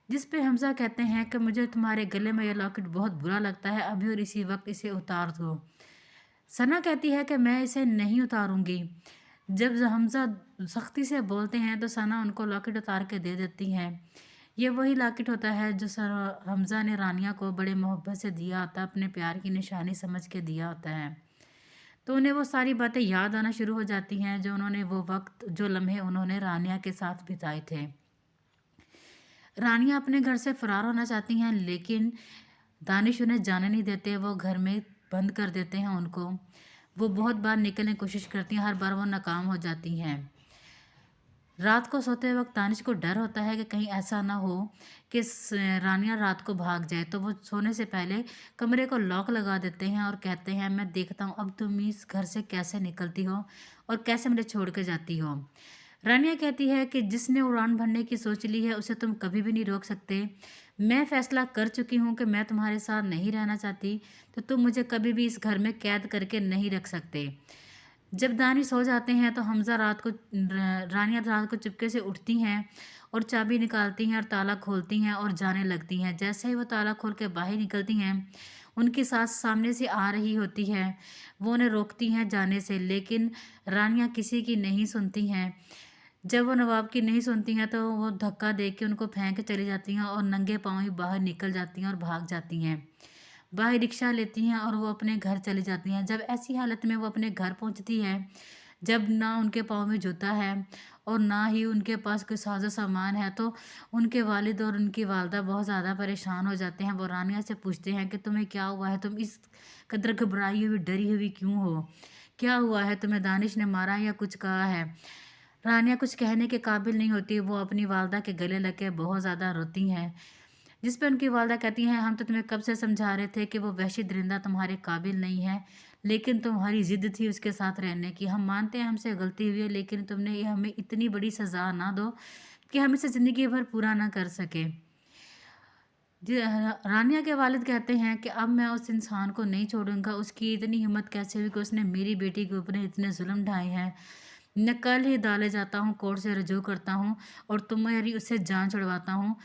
जिस पे हमज़ा कहते हैं कि मुझे तुम्हारे गले में यह लॉकेट बहुत बुरा लगता है, अभी और इसी वक्त इसे उतार दो। सना कहती है कि मैं इसे नहीं उतारूंगी। जब हमज़ा सख्ती से बोलते हैं तो सना उनको लॉकेट उतार के दे देती हैं। ये वही लॉकेट होता है जो हमज़ा ने रानिया को बड़े मोहब्बत से दिया होता है, अपने प्यार की निशानी समझ के दिया होता है। तो उन्हें वो सारी बातें याद आना शुरू हो जाती हैं जो उन्होंने वो वक़्त, जो लम्हे उन्होंने रानिया के साथ बिताए थे। रानिया अपने घर से फ़रार होना चाहती हैं, लेकिन दानिश उन्हें जाने नहीं देते, वो घर में बंद कर देते हैं उनको। वो बहुत बार निकलने की कोशिश करती हैं, हर बार वो नाकाम हो जाती हैं। रात को सोते वक़्त दानिश को डर होता है कि कहीं ऐसा ना हो कि रानिया रात को भाग जाए, तो वो सोने से पहले कमरे को लॉक लगा देते हैं और कहते हैं, मैं देखता हूँ अब तुम इस घर से कैसे निकलती हो और कैसे मुझे छोड़ के जाती हो। रानिया कहती है कि जिसने उड़ान भरने की सोच ली है उसे तुम कभी भी नहीं रोक सकते। मैं फैसला कर चुकी हूँ कि मैं तुम्हारे साथ नहीं रहना चाहती, तो तुम मुझे कभी भी इस घर में कैद करके नहीं रख सकते। जब दानिश सो जाते हैं तो रानिया रात को चुपके से उठती हैं और चाबी निकालती हैं और ताला खोलती हैं और जाने लगती हैं। जैसे ही वो ताला खोल के बाहर निकलती हैं, उनकी सास सामने से आ रही होती है। वो उन्हें रोकती हैं जाने से, लेकिन रानियाँ किसी की नहीं सुनती हैं। जब वो नवाब की नहीं सुनती हैं तो वो धक्का दे के उनको फेंक के चली जाती हैं और नंगे पाँव ही बाहर निकल जाती हैं और भाग जाती हैं। बाहर रिक्शा लेती हैं और वो अपने घर चली जाती हैं। जब ऐसी हालत में वो अपने घर पहुंचती है, जब ना उनके पाँव में जूता है और ना ही उनके पास कोई साजो सामान है, तो उनके वालिद और उनकी वालदा बहुत ज़्यादा परेशान हो जाते हैं। वो रानिया से पूछते हैं कि तुम्हें क्या हुआ है, तुम इस कदर घबराई हुई डरी हुई क्यों हो, क्या हुआ है, तुम्हें दानिश ने मारा या कुछ कहा है। रानिया कुछ कहने के काबिल नहीं होती, वो अपनी वालदा के गले लग के बहुत ज़्यादा रोती हैं। जिस पे उनकी वालदा कहती हैं, हम तो तुम्हें कब से समझा रहे थे कि वो वहशी दरिंदा तुम्हारे काबिल नहीं है, लेकिन तुम्हारी ज़िद थी उसके साथ रहने की। हम मानते हैं हमसे गलती हुई है, लेकिन तुमने ये हमें इतनी बड़ी सज़ा ना दो कि हम इसे ज़िंदगी भर पूरा ना कर सके। रानिया के वालिद कहते हैं कि अब मैं उस इंसान को नहीं छोड़ूंगा। उसकी इतनी हिम्मत कैसे हुई कि उसने मेरी बेटी के ऊपर इतने जुल्म ढाए हैं। मैं कल ही डाले जाता हूँ, कोर्ट से रजू करता हूँ और तुम्हारी उससे जान छुड़वाता हूँ।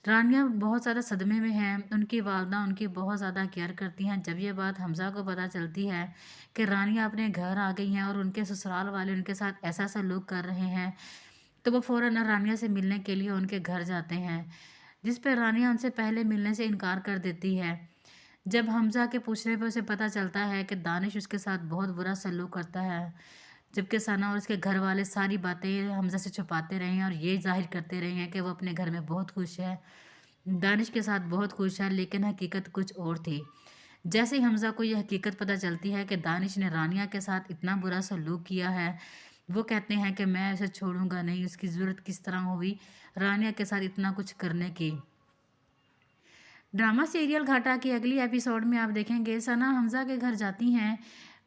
रानिया बहुत ज़्यादा सदमे में हैं। उनकी वालदा उनकी बहुत ज़्यादा केयर करती हैं। जब ये बात हमज़ा को पता चलती है कि रानिया अपने घर आ गई हैं और उनके ससुराल वाले उनके साथ ऐसा सलूक कर रहे हैं, तो वो फ़ौरन रानिया से मिलने के लिए उनके घर जाते हैं, जिस पर रानिया उनसे पहले मिलने से इनकार कर देती है। जब हमज़ा के पूछने पर उसे पता चलता है कि दानिश उसके साथ बहुत बुरा सलूक करता है, जबकि सना और उसके घर वाले सारी बातें हमज़ा से छुपाते रहे हैं और ये जाहिर करते रहे हैं कि वो अपने घर में बहुत खुश है, दानिश के साथ बहुत खुश है, लेकिन हकीकत कुछ और थी। जैसे ही हमज़ा को यह हकीकत पता चलती है कि दानिश ने रानिया के साथ इतना बुरा सलूक किया है, वो कहते हैं कि मैं उसे छोड़ूंगा नहीं। उसकी ज़रूरत किस तरह हुई रानिया के साथ इतना कुछ करने की। ड्रामा सीरियल घाटा की अगली एपिसोड में आप देखेंगे सना हमज़ा के घर जाती हैं।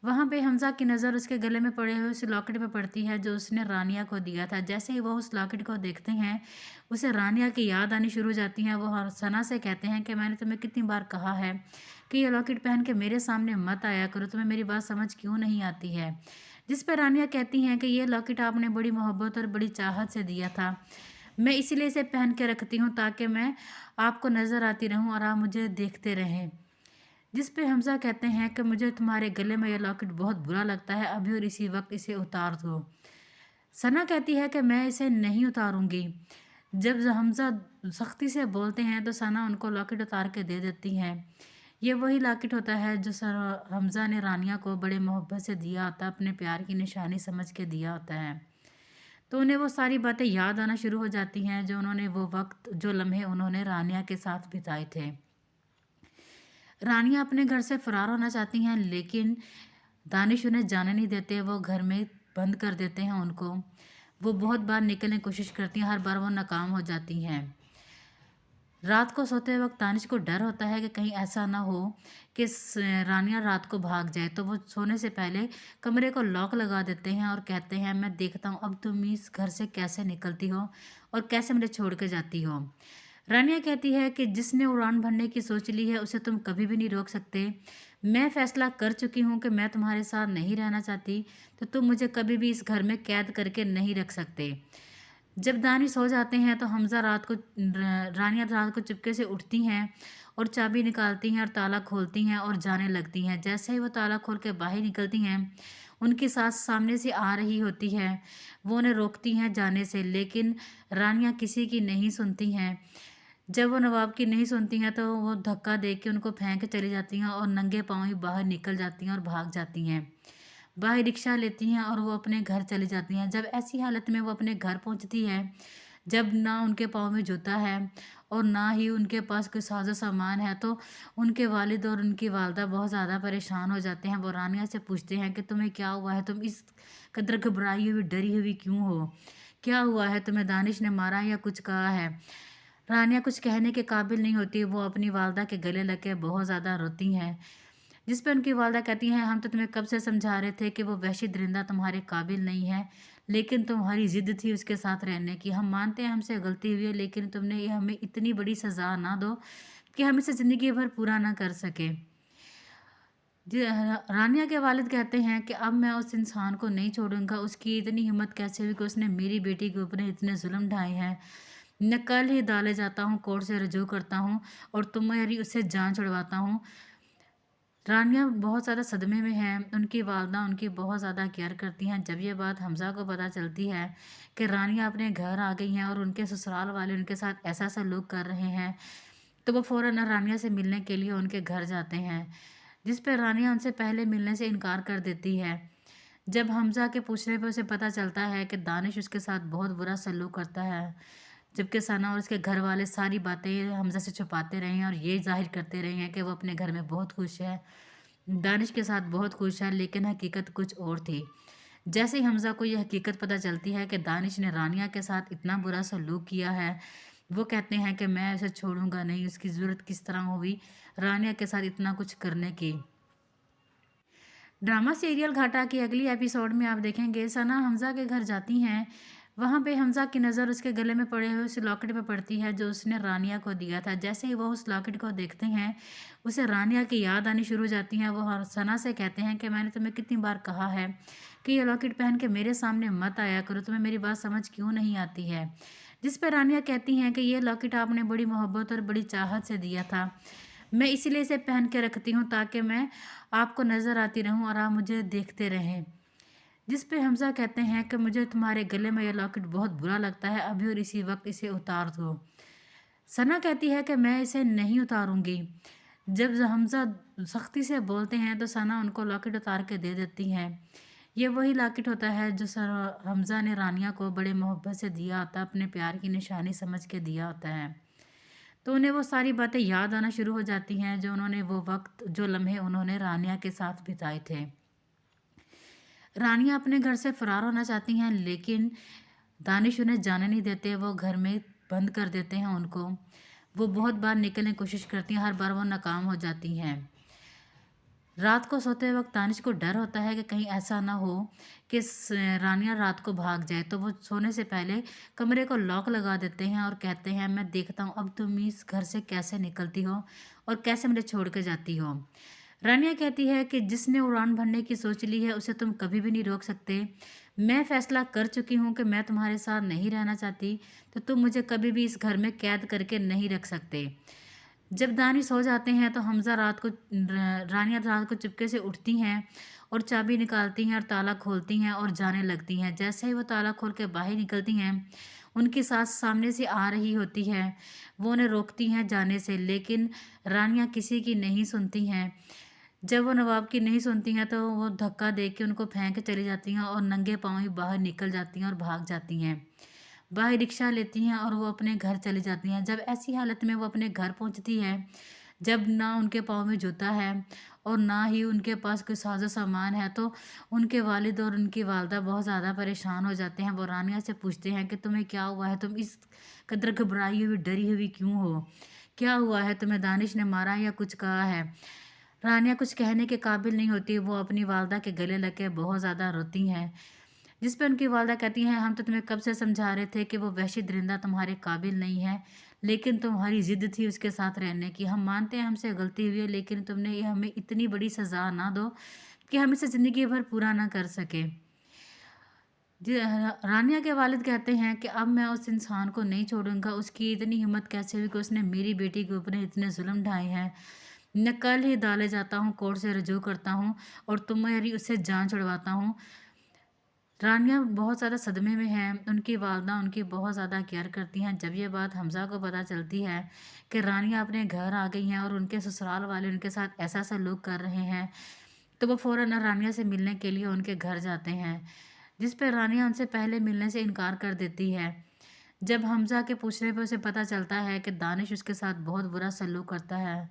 वहाँ पे हमज़ा की नज़र उसके गले में पड़े हुए उस लॉकेट पे पड़ती है जो उसने रानिया को दिया था। जैसे ही वो उस लॉकेट को देखते हैं, उसे रानिया की याद आनी शुरू हो जाती है। वो सना से कहते हैं कि मैंने तुम्हें कितनी बार कहा है कि ये लॉकेट पहन के मेरे सामने मत आया करो, तुम्हें मेरी बात समझ क्यों नहीं आती है। जिस पर रानिया कहती हैं कि ये लॉकेट आपने बड़ी मोहब्बत और बड़ी चाहत से दिया था, मैं इसीलिए इसे पहन के रखती हूँ ताकि मैं आपको नज़र आती रहूँ और आप मुझे देखते रहें। जिस पे हमज़ा कहते हैं कि मुझे तुम्हारे गले में यह लॉकेट बहुत बुरा लगता है, अभी और इसी वक्त इसे उतार दो। सना कहती है कि मैं इसे नहीं उतारूंगी। जब हमज़ा सख्ती से बोलते हैं तो सना उनको लॉकेट उतार के दे देती हैं। ये वही लॉकेट होता है जो हमज़ा ने रानिया को बड़े मोहब्बत से दिया होता है, अपने प्यार की निशानी समझ के दिया होता है। तो उन्हें वो सारी बातें याद आना शुरू हो जाती हैं जो उन्होंने वो वक्त जो लम्हे उन्होंने रानिया के साथ बिताए थे। रानिया अपने घर से फरार होना चाहती हैं, लेकिन दानिश उन्हें जाने नहीं देते। वो घर में बंद कर देते हैं उनको। वो बहुत बार निकलने की कोशिश करती हैं, हर बार वो नाकाम हो जाती हैं। रात को सोते वक्त दानिश को डर होता है कि कहीं ऐसा ना हो कि रानिया रात को भाग जाए, तो वो सोने से पहले कमरे को लॉक लगा देते हैं और कहते हैं मैं देखता हूँ अब तुम इस घर से कैसे निकलती हो और कैसे मुझे छोड़ के जाती हो। रानिया कहती है कि जिसने उड़ान भरने की सोच ली है उसे तुम कभी भी नहीं रोक सकते। मैं फैसला कर चुकी हूँ कि मैं तुम्हारे साथ नहीं रहना चाहती, तो तुम मुझे कभी भी इस घर में कैद करके नहीं रख सकते। जब दानिश सो जाते हैं तो हमज़ा रानिया रात को चुपके से उठती हैं और चाबी निकालती हैं और ताला खोलती हैं और जाने लगती हैं। जैसे ही वो ताला खोल के बाहर निकलती हैं, उनकी सास सामने से आ रही होती है। वो उन्हें रोकती हैं जाने से, लेकिन रानिया किसी की नहीं सुनती हैं। जब वो नवाब की नहीं सुनती हैं तो वो धक्का दे के उनको फेंक के चली जाती हैं और नंगे पाँव ही बाहर निकल जाती हैं और भाग जाती हैं। बाहर रिक्शा लेती हैं और वो अपने घर चली जाती हैं। जब ऐसी हालत में वो अपने घर पहुंचती है, जब ना उनके पाँव में जूता है और ना ही उनके पास कोई साजो सामान है, तो उनके वालिद और उनकी वालदा बहुत ज़्यादा परेशान हो जाते हैं। वो रानिया से पूछते हैं कि तुम्हें क्या हुआ है, तुम इस कदर घबराई हुई डरी हुई क्यों हो, क्या हुआ है, तुम्हें दानिश ने मारा या कुछ कहा है। रानिया कुछ कहने के काबिल नहीं होती, वो अपनी वालदा के गले लग के बहुत ज़्यादा रोती हैं। जिस पे उनकी वालदा कहती हैं, हम तो तुम्हें कब से समझा रहे थे कि वो वहशी दरिंदा तुम्हारे काबिल नहीं है, लेकिन तुम्हारी ज़िद थी उसके साथ रहने की। हम मानते हैं हमसे गलती हुई है, लेकिन तुमने ये हमें इतनी बड़ी सज़ा ना दो कि हम इसे ज़िंदगी भर पूरा ना कर सके। रानिया के वालिद कहते हैं कि अब मैं उस इंसान को नहीं छोड़ूंगा। उसकी इतनी हिम्मत कैसे हुई कि उसने मेरी बेटी के ऊपर इतने जुल्म ढाए हैं। मैं कल ही अदालत जाता हूँ, कोर्ट से रुजू करता हूँ और तुम्हारी उससे जान छुड़वाता हूँ। रानिया बहुत ज़्यादा सदमे में हैं। उनकी वालदा उनकी बहुत ज़्यादा केयर करती हैं। जब ये बात हमज़ा को पता चलती है कि रानिया अपने घर आ गई हैं और उनके ससुराल वाले उनके साथ ऐसा सलूक कर रहे हैं, तो वो फ़ौरन रानिया से मिलने के लिए उनके घर जाते हैं, जिस पर रानिया उनसे पहले मिलने से इनकार कर देती है। जब हमज़ा के पूछने पर उसे पता चलता है कि दानिश उसके साथ बहुत बुरा सलूक करता है, जबकि सना और उसके घर वाले सारी बातें हमज़ा से छुपाते रहे हैं और ये ज़ाहिर करते रहे हैं कि वो अपने घर में बहुत खुश है, दानिश के साथ बहुत खुश है, लेकिन हकीकत कुछ और थी। जैसे ही हमज़ा को यह हकीकत पता चलती है कि दानिश ने रानिया के साथ इतना बुरा सलूक किया है, वो कहते हैं कि मैं उसे छोड़ूंगा नहीं। उसकी ज़रूरत किस तरह हुई रानिया के साथ इतना कुछ करने की। ड्रामा सीरियल घाटा की अगली एपिसोड में आप देखेंगे सना हमज़ा के घर जाती हैं। वहाँ पे हमज़ा की नज़र उसके गले में पड़े हुए उस लॉकेट पे पड़ती है जो उसने रानिया को दिया था। जैसे ही वो उस लॉकेट को देखते हैं, उसे रानिया की याद आनी शुरू हो जाती है। वो सना से कहते हैं कि मैंने तुम्हें कितनी बार कहा है कि ये लॉकेट पहन के मेरे सामने मत आया करो, तुम्हें मेरी बात समझ क्यों नहीं आती है। जिस पर रानिया कहती हैं कि ये लॉकेट आपने बड़ी मोहब्बत और बड़ी चाहत से दिया था, मैं इसीलिए इसे पहन के रखती हूँ ताकि मैं आपको नज़र आती रहूँ और आप मुझे देखते रहें। जिस पे हमज़ा कहते हैं कि मुझे तुम्हारे गले में यह लॉकेट बहुत बुरा लगता है, अभी और इसी वक्त इसे उतार दो। सना कहती है कि मैं इसे नहीं उतारूंगी। जब हमज़ा सख्ती से बोलते हैं तो सना उनको लॉकेट उतार के दे देती हैं। ये वही लॉकेट होता है जो हमज़ा ने रानिया को बड़े मोहब्बत से दिया होता है, अपने प्यार की निशानी समझ के दिया होता है। तो उन्हें वो सारी बातें याद आना शुरू हो जाती हैं जो उन्होंने वो वक्त जो लम्हे उन्होंने रानिया के साथ बिताए थे। रानिया अपने घर से फरार होना चाहती हैं, लेकिन दानिश उन्हें जाने नहीं देते। वो घर में बंद कर देते हैं उनको। वो बहुत बार निकलने की कोशिश करती हैं, हर बार वो नाकाम हो जाती हैं। रात को सोते वक्त दानिश को डर होता है कि कहीं ऐसा ना हो कि रानिया रात को भाग जाए, तो वो सोने से पहले कमरे को लॉक लगा देते हैं और कहते हैं मैं देखता हूँ अब तुम इस घर से कैसे निकलती हो और कैसे मुझे छोड़ के जाती हो। रानिया कहती है कि जिसने उड़ान भरने की सोच ली है उसे तुम कभी भी नहीं रोक सकते। मैं फैसला कर चुकी हूँ कि मैं तुम्हारे साथ नहीं रहना चाहती, तो तुम मुझे कभी भी इस घर में कैद करके नहीं रख सकते। जब दानिश सो जाते हैं तो हमज़ा रानिया रात को चुपके से उठती हैं और चाबी निकालती हैं और ताला खोलती हैं और जाने लगती हैं। जैसे ही वो ताला खोल के बाहर निकलती हैं, उनकी सास सामने से आ रही होती है। वो उन्हें रोकती हैं जाने से, लेकिन रानिया किसी की नहीं सुनती हैं। जब वो नवाब की नहीं सुनती हैं तो वो धक्का दे के उनको फेंक के चली जाती हैं और नंगे पाँव ही बाहर निकल जाती हैं और भाग जाती हैं। बाहर रिक्शा लेती हैं और वो अपने घर चली जाती हैं। जब ऐसी हालत में वो अपने घर पहुंचती है, जब ना उनके पाँव में जूता है और ना ही उनके पास कोई साजो सामान है, तो उनके वालिद और उनकी वालदा बहुत ज़्यादा परेशान हो जाते हैं। वो रानिया से पूछते हैं कि तुम्हें क्या हुआ है, तुम इस कदर घबराई हुई डरी हुई क्यों हो, क्या हुआ है, तुम्हें दानिश ने मारा या कुछ कहा है। रानिया कुछ कहने के काबिल नहीं होती। वो अपनी वालदा के गले लग के बहुत ज़्यादा रोती हैं, जिस पे उनकी वालदा कहती हैं हम तो तुम्हें कब से समझा रहे थे कि वो वहशी दरिंदा तुम्हारे काबिल नहीं है, लेकिन तुम्हारी ज़िद थी उसके साथ रहने की। हम मानते हैं हमसे गलती हुई है, लेकिन तुमने ये हमें इतनी बड़ी सज़ा ना दो कि हम इसे ज़िंदगी भर पूरा ना कर सके। रानिया के वालिद कहते हैं कि अब मैं उस इंसान को नहीं छोड़ूंगा। उसकी इतनी हिम्मत कैसे हुई कि उसने मेरी बेटी के ऊपर इतने जुल्म ढाए हैं। मैं कल ही अदालत जाता हूँ, कोर्ट से रुजू करता हूँ और तुम्हारी उससे जान छुड़वाता हूँ। रानिया बहुत ज़्यादा सदमे में हैं। उनकी वालदा उनकी बहुत ज़्यादा केयर करती हैं। जब ये बात हमज़ा को पता चलती है कि रानिया अपने घर आ गई हैं और उनके ससुराल वाले उनके साथ ऐसा सलूक कर रहे हैं, तो वो फ़ौरन रानिया से मिलने के लिए उनके घर जाते हैं, जिस पर रानिया उनसे पहले मिलने से इनकार कर देती है। जब हमज़ा के पूछने पर उसे पता चलता है कि दानिश उसके साथ बहुत बुरा सलूक करता है,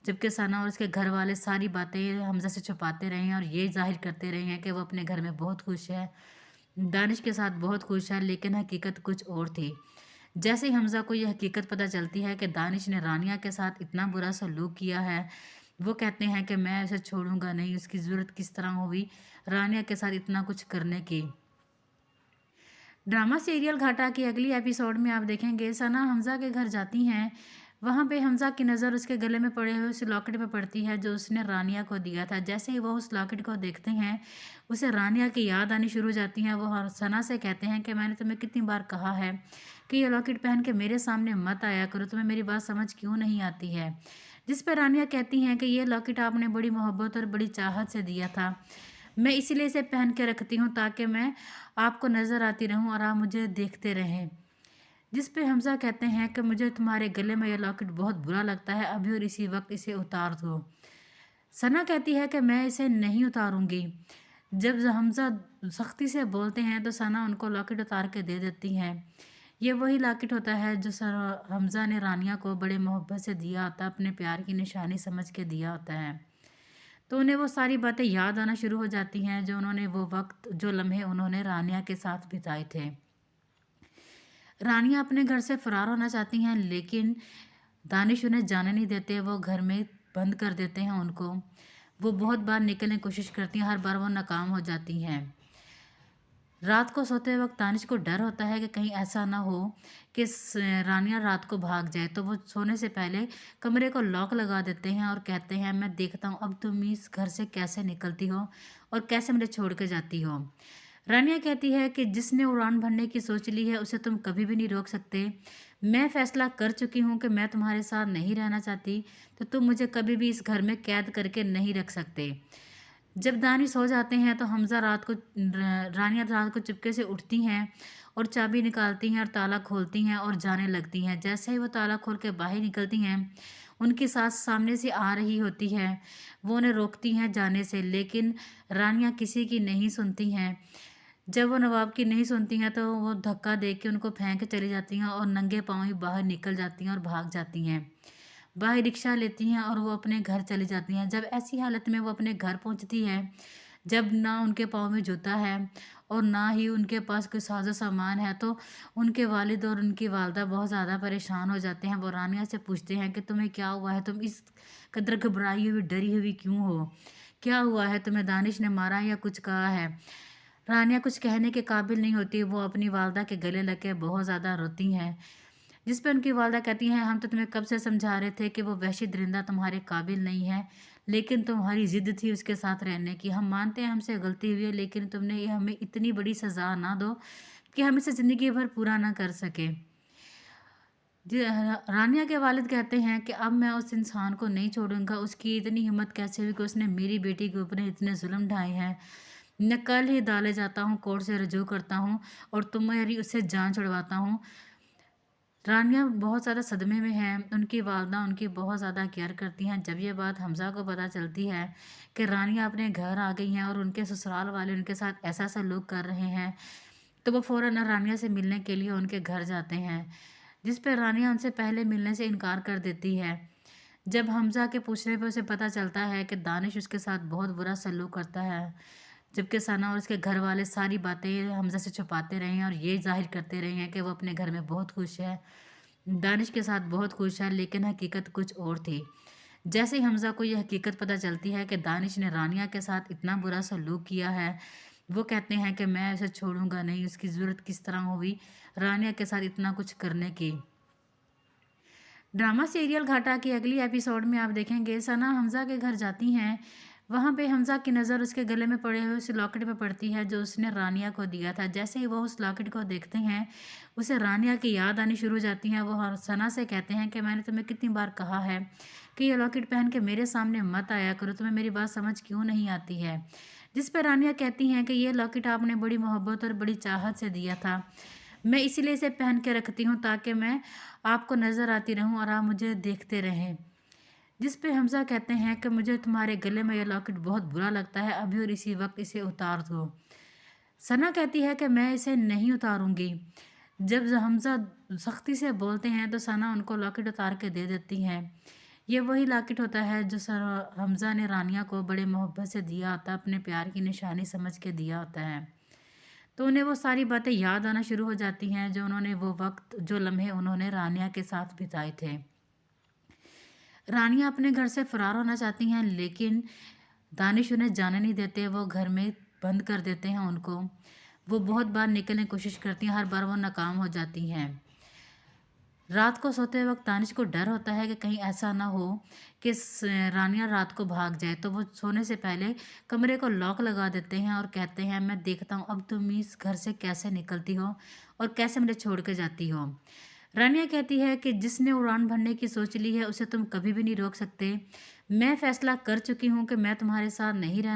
जबकि सना और उसके घर वाले सारी बातें हमज़ा से छुपाते रहे हैं और ये ज़ाहिर करते रहे हैं कि वो अपने घर में बहुत खुश है, दानिश के साथ बहुत खुश है, लेकिन हकीकत कुछ और थी। जैसे ही हमज़ा को यह हकीकत पता चलती है कि दानिश ने रानिया के साथ इतना बुरा सलूक किया है, वो कहते हैं कि मैं उसे छोड़ूंगा नहीं। उसकी ज़रूरत किस तरह हुई रानिया के साथ इतना कुछ करने की। ड्रामा सीरियल घाटा की अगली एपिसोड में आप देखेंगे सना हमज़ा के घर जाती हैं। वहाँ पे हमज़ा की नज़र उसके गले में पड़े हुए उस लॉकेट पे पड़ती है जो उसने रानिया को दिया था। जैसे ही वो उस लॉकेट को देखते हैं, उसे रानिया की याद आनी शुरू हो जाती है। वो सना से कहते हैं कि मैंने तुम्हें कितनी बार कहा है कि ये लॉकेट पहन के मेरे सामने मत आया करो, तुम्हें मेरी बात समझ क्यों नहीं आती है? जिस पर रानिया कहती हैं कि ये लॉकेट आपने बड़ी मोहब्बत और बड़ी चाहत से दिया था। मैं इसीलिए इसे पहन के रखती हूँ ताकि मैं आपको नज़र आती रहूँ और आप मुझे देखते रहें। जिस पे हमज़ा कहते हैं कि मुझे तुम्हारे गले में ये लॉकेट बहुत बुरा लगता है, अभी और इसी वक्त इसे उतार दो। सना कहती है कि मैं इसे नहीं उतारूँगी। जब हमज़ा सख्ती से बोलते हैं तो सना उनको लॉकेट उतार के दे देती हैं। ये वही लॉकेट होता है जो हमज़ा ने रानिया को बड़े मोहब्बत से दिया होता है, अपने प्यार की निशानी समझ के दिया होता है। तो उन्हें वो सारी बातें याद आना शुरू हो जाती हैं जो उन्होंने वो वक़्त, जो लम्हे उन्होंने रानिया के साथ बिताए थे। रानिया अपने घर से फ़रार होना चाहती हैं, लेकिन दानिश उन्हें जाने नहीं देते, वो घर में बंद कर देते हैं उनको। वो बहुत बार निकलने की कोशिश करती हैं, हर बार वो नाकाम हो जाती हैं। रात को सोते वक़्त दानिश को डर होता है कि कहीं ऐसा ना हो कि रानिया रात को भाग जाए, तो वो सोने से पहले कमरे को लॉक लगा देते हैं और कहते हैं, मैं देखता हूँ अब तुम इस घर से कैसे निकलती हो और कैसे मुझे छोड़ के जाती हो। रानिया कहती है कि जिसने उड़ान भरने की सोच ली है उसे तुम कभी भी नहीं रोक सकते। मैं फैसला कर चुकी हूँ कि मैं तुम्हारे साथ नहीं रहना चाहती, तो तुम मुझे कभी भी इस घर में कैद करके नहीं रख सकते। जब दानिश सो जाते हैं तो हमज़ा रानिया रात को चुपके से उठती हैं और चाबी निकालती हैं और ताला खोलती हैं और जाने लगती हैं। जैसे ही वो ताला खोल के बाहर निकलती हैं, उनकी सास सामने से आ रही होती है। वो उन्हें रोकती हैं जाने से, लेकिन रानिया किसी की नहीं सुनती हैं। जब वो नवाब की नहीं सुनती हैं तो वो धक्का दे के उनको फेंक के चली जाती हैं और नंगे पाँव ही बाहर निकल जाती हैं और भाग जाती हैं। बाहर रिक्शा लेती हैं और वो अपने घर चली जाती हैं। जब ऐसी हालत में वो अपने घर पहुंचती है, जब ना उनके पाँव में जूता है और ना ही उनके पास कोई साजो सामान है, तो उनके वालिद और उनकी वालदा बहुत ज़्यादा परेशान हो जाते हैं। वो रानिया से पूछते हैं कि तुम्हें क्या हुआ है? तुम इस कदर घबराई हुई, डरी हुई क्यों हो? क्या हुआ है? तुम्हें दानिश ने मारा या कुछ कहा है? रानिया कुछ कहने के काबिल नहीं होती। वो अपनी वालदा के गले लग के बहुत ज़्यादा रोती हैं। जिस पे उनकी वालदा कहती हैं, हम तो तुम्हें कब से समझा रहे थे कि वो वहशी दरिंदा तुम्हारे काबिल नहीं है, लेकिन तुम्हारी ज़िद थी उसके साथ रहने की। हम मानते हैं हमसे गलती हुई है, लेकिन तुमने ये हमें इतनी बड़ी सज़ा ना दो कि हम इसे ज़िंदगी भर पूरा ना कर सकें। रानिया के वालिद कहते हैं कि अब मैं उस इंसान को नहीं छोड़ूंगा। उसकी इतनी हिम्मत कैसे हुई कि उसने मेरी बेटी के ऊपर इतने जुल्म ढाए हैं। मैं कल ही डाले जाता हूँ, कोर्ट से रजू करता हूँ और तुम्हारी उससे जान छुड़वाता हूँ। रानिया बहुत ज़्यादा सदमे में है। उनकी वालदा उनकी बहुत ज़्यादा केयर करती हैं। जब ये बात हमज़ा को पता चलती है कि रानिया अपने घर आ गई हैं और उनके ससुराल वाले उनके साथ ऐसा सलूक कर रहे हैं, तो वो फ़ौरन रानिया से मिलने के लिए उनके घर जाते हैं, जिस पर रानिया उनसे पहले मिलने से इनकार कर देती है। जब हमज़ा के पूछने पे उसे पता चलता है कि दानिश उसके साथ बहुत बुरा सलूक करता है, जबकि सना और उसके घर वाले सारी बातें हमज़ा से छुपाते रहे हैं और ये ज़ाहिर करते रहे हैं कि वो अपने घर में बहुत खुश है, दानिश के साथ बहुत खुश है, लेकिन हकीकत कुछ और थी। जैसे ही हमज़ा को यह हकीकत पता चलती है कि दानिश ने रानिया के साथ इतना बुरा सलूक किया है, वो कहते हैं कि मैं उसे छोड़ूंगा नहीं। उसकी ज़रूरत किस तरह हुई रानिया के साथ इतना कुछ करने की। ड्रामा सीरियल घाटा की अगली एपिसोड में आप देखेंगे सना हमज़ा के घर जाती हैं। वहाँ पे हमज़ा की नज़र उसके गले में पड़े हुए उस लॉकेट पे पड़ती है जो उसने रानिया को दिया था। जैसे ही वो उस लॉकेट को देखते हैं, उसे रानिया की याद आनी शुरू हो जाती है। वो सना से कहते हैं कि मैंने तुम्हें कितनी बार कहा है कि ये लॉकेट पहन के मेरे सामने मत आया करो, तुम्हें मेरी बात समझ क्यों नहीं आती है? जिस पर रानिया कहती हैं कि ये लॉकेट आपने बड़ी मोहब्बत और बड़ी चाहत से दिया था। मैं इसीलिए इसे पहन के रखती हूँ ताकि मैं आपको नज़र आती रहूँ और आप मुझे देखते रहें। जिस पे हमज़ा कहते हैं कि मुझे तुम्हारे गले में ये लॉकेट बहुत बुरा लगता है, अभी और इसी वक्त इसे उतार दो। सना कहती है कि मैं इसे नहीं उतारूँगी। जब हमज़ा सख्ती से बोलते हैं तो सना उनको लॉकेट उतार के दे देती हैं। ये वही लॉकेट होता है जो हमज़ा ने रानिया को बड़े मोहब्बत से दिया होता है, अपने प्यार की निशानी समझ के दिया होता है। तो उन्हें वो सारी बातें याद आना शुरू हो जाती हैं जो उन्होंने वो वक़्त, जो लम्हे उन्होंने रानिया के साथ बिताए थे। रानिया अपने घर से फ़रार होना चाहती हैं, लेकिन दानिश उन्हें जाने नहीं देते, वो घर में बंद कर देते हैं उनको। वो बहुत बार निकलने की कोशिश करती हैं, हर बार वो नाकाम हो जाती हैं। रात को सोते वक़्त दानिश को डर होता है कि कहीं ऐसा ना हो कि रानिया रात को भाग जाए, तो वो सोने से पहले कमरे को लॉक लगा देते हैं और कहते हैं, मैं देखता हूँ अब तुम इस घर से कैसे निकलती हो और कैसे मुझे छोड़ के जाती हो। रानिया कहती है कि जिसने उड़ान भरने की सोच ली है उसे तुम कभी भी नहीं रोक सकते। मैं फैसला कर चुकी हूँ कि मैं तुम्हारे साथ नहीं रहना।